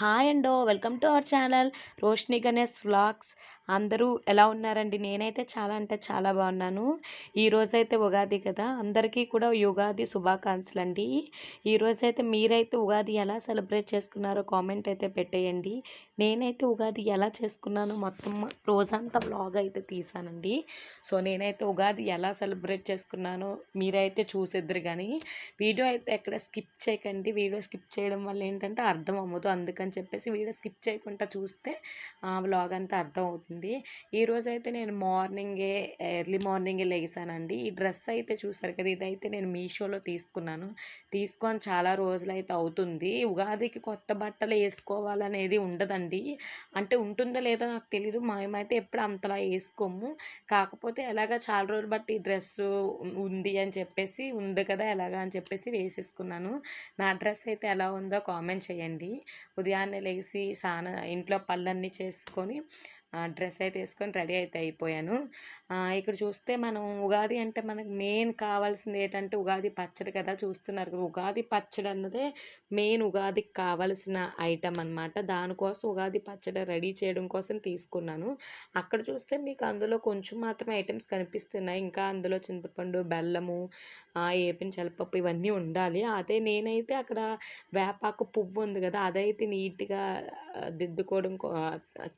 Hi అండో welcome to our channel Roshini Ganesh vlogs. అందరూ ఎలా ఉన్నారండి? నేనైతే చాలా అంటే చాలా బాగున్నాను. ఈరోజైతే ఉగాది కదా, అందరికీ కూడా ఉగాది శుభాకాంక్షలు అండి. ఈరోజైతే మీరైతే ఉగాది ఎలా సెలబ్రేట్ చేసుకున్నారో కామెంట్ అయితే పెట్టేయండి. నేనైతే ఉగాది ఎలా చేసుకున్నానో మొత్తం రోజంతా వ్లాగ్ అయితే తీసానండి. సో నేనైతే ఉగాది ఎలా సెలబ్రేట్ చేసుకున్నానో మీరైతే చూసేద్దరు, కానీ వీడియో అయితే ఎక్కడ స్కిప్ చేయకండి. వీడియో స్కిప్ చేయడం వల్ల ఏంటంటే అర్థం అవ్వదు, అందుకని చెప్పేసి వీడియో స్కిప్ చేయకుండా చూస్తే ఆ వ్లాగ్ అంతా అర్థం అవుతుంది. ఈరోజైతే నేను ఎర్లీ మార్నింగే లెగిసానండి. ఈ డ్రెస్ అయితే చూసారు కదా, ఇదైతే నేను మీషోలో తీసుకొని చాలా రోజులు అయితే అవుతుంది. ఉగాదికి కొత్త బట్టలు వేసుకోవాలనేది ఉండదండి, అంటే ఉంటుందో లేదో నాకు తెలీదు. మేమైతే ఎప్పుడు అంతలా వేసుకోము. కాకపోతే ఎలాగ చాలా రోజులు బట్టి ఈ డ్రెస్ ఉంది అని చెప్పేసి, ఉంది కదా ఎలాగా అని చెప్పేసి వేసేసుకున్నాను. నా డ్రెస్ అయితే ఎలా ఉందో కామెంట్ చేయండి. ఉదయాన్నే లేచి ఇంట్లో పనులన్నీ చేసుకొని డ్రెస్ అయితే వేసుకొని రెడీ అయితే అయిపోయాను. ఇక్కడ చూస్తే మనం ఉగాది అంటే మనకు మెయిన్ కావాల్సింది ఏంటంటే ఉగాది పచ్చడి కదా, చూస్తున్నారు కదా. ఉగాది పచ్చడి అన్నదే మెయిన్ ఉగాదికి కావాల్సిన ఐటమ్ అనమాట. దానికోసం ఉగాది పచ్చడి రెడీ చేయడం కోసం తీసుకున్నాను. అక్కడ చూస్తే మీకు అందులో కొంచెం మాత్రమే ఐటమ్స్ కనిపిస్తున్నాయి. ఇంకా అందులో చింతపండు, బెల్లము, ఏపిన శనగపప్పు ఇవన్నీ ఉండాలి. అదే నేనైతే అక్కడ వేపాకు పువ్వు ఉంది కదా, అదైతే నీట్గా దిద్దుకోవడం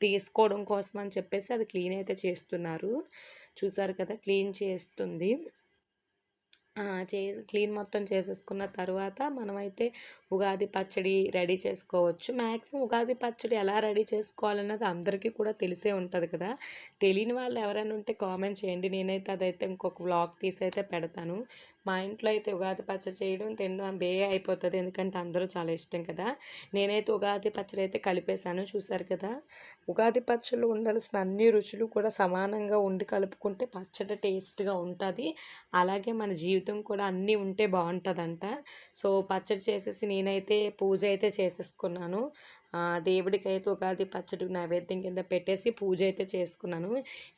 తీసుకోవడం కోసం అని చెప్పేసి అది క్లీన్ అయితే చేస్తున్నారు. చూసారు కదా, క్లీన్ చేస్తుంది. క్లీన్ మొత్తం చేసేసుకున్న తర్వాత మనమైతే ఉగాది పచ్చడి రెడీ చేసుకోవచ్చు. మ్యాక్సిమం ఉగాది పచ్చడి ఎలా రెడీ చేసుకోవాలన్నది అందరికీ కూడా తెలిసే ఉంటుంది కదా. తెలియని వాళ్ళు ఎవరైనా ఉంటే కామెంట్ చేయండి. నేనైతే అదైతే ఇంకొక వ్లాగ్ తీసి అయితే పెడతాను. మా ఇంట్లో అయితే ఉగాది పచ్చడి చేయడం తినడం బేగా అయిపోతుంది, ఎందుకంటే అందరూ చాలా ఇష్టం కదా. నేనైతే ఉగాది పచ్చడి అయితే కలిపేశాను. చూసారు కదా, ఉగాది పచ్చళ్ళు ఉండాల్సిన అన్ని రుచులు కూడా సమానంగా ఉండి కలుపుకుంటే పచ్చడి టేస్ట్గా ఉంటుంది. అలాగే మన జీవితం కూడా అన్నీ ఉంటే బాగుంటుందంట. సో పచ్చడి చేసేసి నేనైతే పూజ అయితే చేసేసుకున్నాను. దేవుడికి అయితే ఉగాది పచ్చడి నైవేద్యం కింద పెట్టేసి పూజ అయితే చేసుకున్నాను.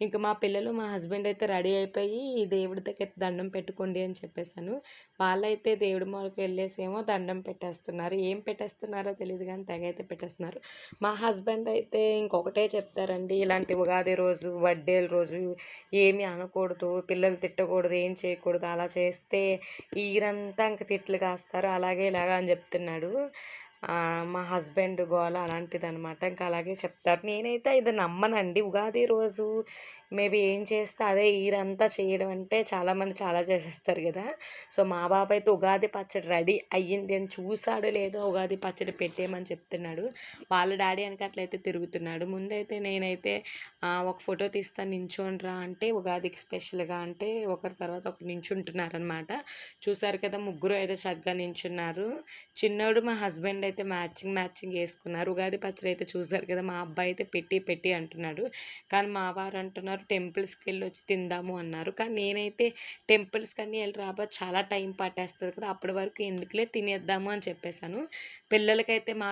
ఇంకా మా పిల్లలు మా హస్బెండ్ అయితే రెడీ అయిపోయి దేవుడి దగ్గర దండం పెట్టుకోండి అని చెప్పేశాను. వాళ్ళైతే దేవుడి మొదలుకి వెళ్ళేసేమో దండం పెట్టేస్తున్నారు. ఏం పెట్టేస్తున్నారో తెలియదు కానీ తెగ అయితే పెట్టేస్తున్నారు. మా హస్బెండ్ అయితే ఇంకొకటే చెప్తారండి, ఇలాంటి ఉగాది రోజు బర్త్డేల రోజు ఏమీ అనకూడదు, పిల్లలు తిట్టకూడదు, ఏం చేయకూడదు, అలా చేస్తే ఈరంతా ఇంక తిట్లు కాస్తారు, అలాగే ఇలాగా అని చెప్తున్నాడు. మా హస్బెండ్ గోల అలాంటిది అనమాట. ఇంకా అలాగే చెప్తారు. నేనైతే ఇది నమ్మనండి. ఉగాది రోజు మేబీ ఏం చేస్తే అదే ఈరంతా చేయడం అంటే చాలామంది చాలా చేసేస్తారు కదా. సో మా బాబు అయితే ఉగాది పచ్చడి రెడీ అయ్యింది అని చూసాడో లేదో ఉగాది పచ్చడి పెట్టేయమని చెప్తున్నాడు. వాళ్ళ డాడీ వెనకట్లయితే తిరుగుతున్నాడు. ముందైతే నేనైతే ఒక ఫోటో తీస్తాను నించోండ్రా అంటే, ఉగాదికి స్పెషల్గా అంటే ఒకరి తర్వాత ఒకరు నించుంటున్నారనమాట. చూసారు కదా, ముగ్గురు అయితే చక్కగా నించున్నారు. చిన్నోడు మా హస్బెండ్ అయితే మ్యాచింగ్ వేసుకున్నారు. ఉగాది పచ్చడి అయితే చూసారు కదా, మా అబ్బాయి అయితే పెట్టి అంటున్నాడు. కానీ మా వారు అంటున్నారు టెంపుల్స్కి వెళ్ళి వచ్చి తిందాము అన్నారు. కానీ నేనైతే టెంపుల్స్కి అన్నీ వెళ్ళి చాలా టైం పట్టేస్తుంది కదా, అప్పటి వరకు ఎందుకులే తినేద్దాము అని చెప్పేశాను. పిల్లలకైతే మా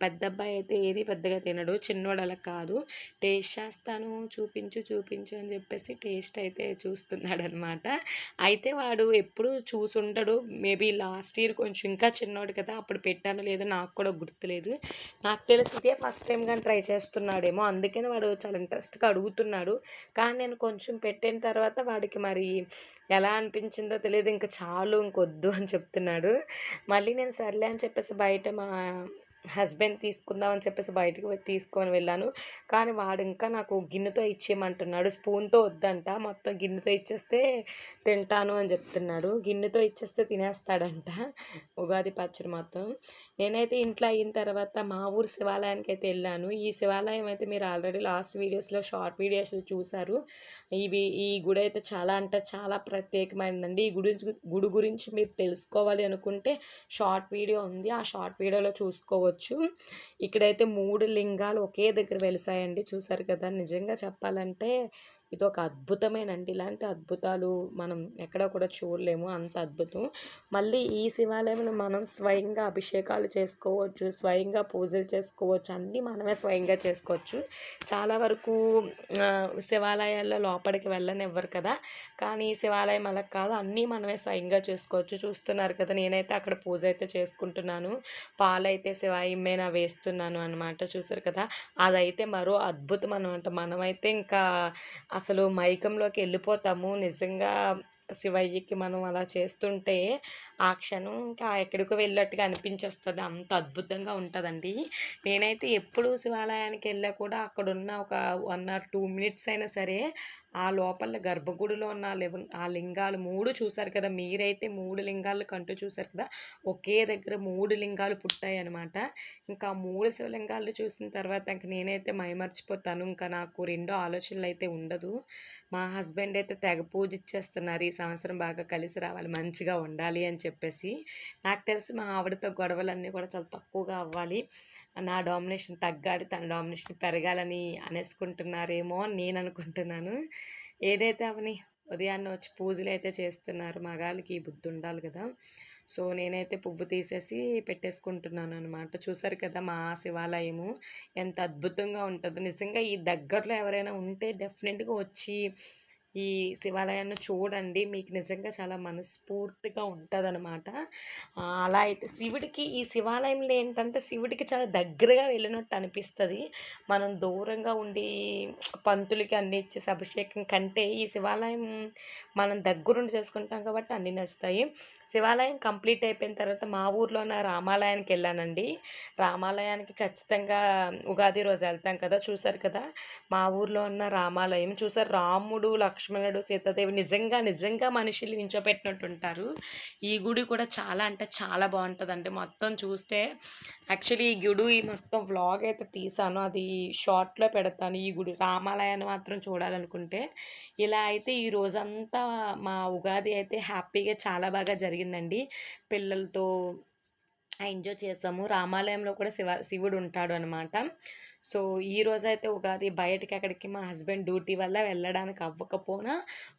పెద్ద అబ్బాయి అయితే ఏది పెద్దగా తినడు, చిన్నోడు అలా కాదు. టేస్ట్ చేస్తాను, చూపించు అని చెప్పేసి టేస్ట్ అయితే చూస్తున్నాడు అనమాట. అయితే వాడు ఎప్పుడు చూసుంటాడు. మేబీ లాస్ట్ ఇయర్ కొంచెం ఇంకా చిన్నోడు కదా, అప్పుడు పెట్టాను లేదో నాకు కూడా గుర్తులేదు. నాకు తెలిసి ఇదే ఫస్ట్ టైం కానీ ట్రై చేస్తున్నాడేమో, అందుకని వాడు చాలా ఇంట్రెస్ట్గా అడుగుతున్నాడు. కానీ నేను కొంచెం పెట్టిన తర్వాత వాడికి మరి ఎలా అనిపించిందో తెలియదు, ఇంకా చాలు ఇంకొద్దు అని చెప్తున్నాడు. మళ్ళీ నేను సర్లే అని చెప్పేసి బయట మా హస్బెండ్ తీసుకుందామని చెప్పేసి బయటకు తీసుకొని వెళ్ళాను. కానీ వాడు ఇంకా నాకు గిన్నెతో ఇచ్చేయమంటున్నాడు, స్పూన్తో వద్దంట, మొత్తం గిన్నెతో ఇచ్చేస్తే తింటాను అని చెప్తున్నాడు. గిన్నెతో ఇచ్చేస్తే తినేస్తాడంట ఉగాది పచ్చడి మొత్తం. నేనైతే ఇంట్లో అయిన తర్వాత మా ఊరు శివాలయానికి అయితే వెళ్ళాను. ఈ శివాలయం అయితే మీరు ఆల్రెడీ లాస్ట్ వీడియోస్లో షార్ట్ వీడియోస్ చూశారు. ఈ గుడి అయితే చాలా అంటే చాలా ప్రత్యేకమైనదండి. ఈ గుడి గురించి మీరు తెలుసుకోవాలి అనుకుంటే షార్ట్ వీడియో ఉంది, ఆ షార్ట్ వీడియోలో చూసుకోవచ్చు. ఇక్కడైతే 3 లింగాలు ఒకే దగ్గర వెలిసాయండి. చూసారు కదా, నిజంగా చెప్పాలంటే ఇదొక అద్భుతమేనండి. ఇలాంటి అద్భుతాలు మనం ఎక్కడ కూడా చూడలేము. అంత అద్భుతం. మళ్ళీ ఈ శివాలయంలో మనం స్వయంగా అభిషేకాలు చేసుకోవచ్చు, స్వయంగా పూజలు చేసుకోవచ్చు. అన్నీ మనమే స్వయంగా చేసుకోవచ్చు. చాలా వరకు శివాలయాల్లో లోపలికి వెళ్ళనివ్వరు కదా! కానీ ఈ శివాలయం అలా కాదు. అన్నీ మనమే స్వయంగా చేసుకోవచ్చు. చూస్తున్నారు కదా! నేనైతే అక్కడ పూజ అయితే చేసుకుంటున్నాను. పాలైతే శివాయి మీద వేస్తున్నాను అనమాట. చూసారు కదా! అదైతే మరో అద్భుతం అనమాట. మనమైతే ఇంకా అసలు మైకంలోకి వెళ్ళిపోతాము. నిజంగా శివయ్యకి మనం అలా చేస్తుంటే ఆ క్షణం ఇంకా ఎక్కడికో వెళ్ళినట్టుగా అనిపించేస్తది. అంత అద్భుతంగా ఉంటదండి. నేనైతే ఎప్పుడు శివాలయానికి వెళ్ళా కూడా అక్కడున్న ఒక 1 ఆర్ 2 మినిట్స్ అయినా సరే ఆ లోపల గర్భగుడిలో ఉన్న ఆ లింగాలు 3 చూసారు కదా! మీరైతే 3 లింగాలు కంటూ చూసారు కదా! ఒకే దగ్గర 3 లింగాలు పుట్టాయనమాట. ఇంకా ఆ 3 శివలింగాలు చూసిన తర్వాత ఇంక నేనైతే మైమర్చిపోతాను. ఇంకా నాకు రెండో ఆలోచనలైతే ఉండదు. మా హస్బెండ్ అయితే తెగ పూజిచ్చేస్తున్నారు. ఈ సంవత్సరం బాగా కలిసి రావాలి, మంచిగా ఉండాలి అని చెప్పేసి. నాకు తెలిసి మా ఆవిడతో గొడవలన్నీ కూడా చాలా తక్కువగా అవ్వాలి. నా డామినేషన్ తగ్గాలి, తన డామినేషన్ పెరగాలని అనేసుకుంటున్నారేమో అని నేను అనుకుంటున్నాను. ఏదైతే అవని ఉదయాన్నే వచ్చి పూజలైతే చేస్తున్నారు. మగాళ్ళకి ఈ బుద్ధి ఉండాలి కదా! సో, నేనైతే పువ్వు తీసేసి పెట్టేసుకుంటున్నాననమాట. చూసారు కదా! మా శివాలయము ఎంత అద్భుతంగా ఉంటదో. నిజంగా ఈ దగ్గరలో ఎవరైనా ఉంటే డెఫినెట్‌గా వచ్చి ఈ శివాలయాన్ని చూడండి. మీకు నిజంగా చాలా మనస్ఫూర్తిగా ఉంటదనమాట. అలా అయితే శివుడికి ఈ శివాలయంలో ఏంటంటే శివుడికి చాలా దగ్గరగా వెళ్ళినట్టు అనిపిస్తది. మనం దూరంగా ఉండి పంతులకి అన్నీ ఇచ్చేసి అభిషేకం కంటే ఈ శివాలయం మనం దగ్గరుండి చేసుకుంటాం కాబట్టి అన్నీ నచ్చుతాయి. శివాలయం కంప్లీట్ అయిపోయిన తర్వాత మా ఊర్లో ఉన్న రామాలయానికి వెళ్ళానండి. రామాలయానికి ఖచ్చితంగా ఉగాది రోజు వెళ్తాం కదా! చూసారు కదా! మా ఊర్లో ఉన్న రామాలయం చూసారు. రాముడు, లక్ష్మణుడు, సీతాదేవి నిజంగా నిజంగా మనుషులు నించోపెట్టినట్టు ఉంటారు. ఈ గుడి కూడా చాలా అంటే చాలా బావుంటదండి. మొత్తం చూస్తే యాక్చువల్లీ ఈ గుడి మొత్తం వ్లాగ్ అయితే తీశాను. అది షార్ట్‌లో పెడతాను. ఈ గుడి రామాలయాన్ని మాత్రం చూడాలనుకుంటే. ఇలా అయితే ఈ రోజంతా మా ఉగాది అయితే హ్యాపీగా చాలా బాగా జరిగిందండి. పిల్లలతో ఎంజాయ్ చేసాము. రామాలయంలో కూడా శివుడు ఉంటాడు అనమాట. సో, ఈరోజైతే ఉగాది బయటకెక్కడికి మా హస్బెండ్ డ్యూటీ వల్ల వెళ్ళడానికి అవ్వకపోయినా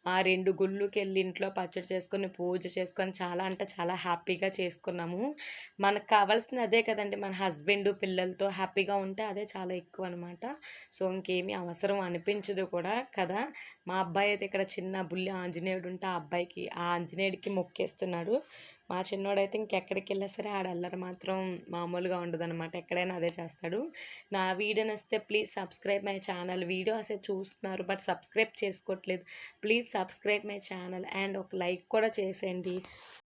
ఆ 2 గుళ్ళుకెళ్ళి ఇంట్లో పచ్చడి చేసుకొని, పూజ చేసుకొని చాలా అంటే చాలా హ్యాపీగా చేసుకున్నాము. మనకు కావాల్సింది అదే కదండీ! మన హస్బెండు, పిల్లలతో హ్యాపీగా ఉంటే అదే చాలా ఎక్కువనమాట. సో, ఇంకేమీ అవసరం అనిపించదు కూడా కదా! మా అబ్బాయి అయితే ఇక్కడ చిన్న బుల్లి ఆంజనేయుడు ఉంటే ఆ ఆంజనేయుడికి మొక్కేస్తున్నాడు. మా చిన్నోడైతే ఇంకెక్కడికెళ్ళినా సరే ఆడ అల్లరి మాత్రం మామూలుగా ఉండదనమాట. ఎక్కడైనా అదే చేస్తాడు. నా వీడియో నచ్చితే please subscribe my channel. Video అసలు చూస్తున్నారు బట్ సబ్స్క్రైబ్ చేసుకోవట్లేదు. Please subscribe my channel and ఒక లైక్ కూడా చేసేయండి.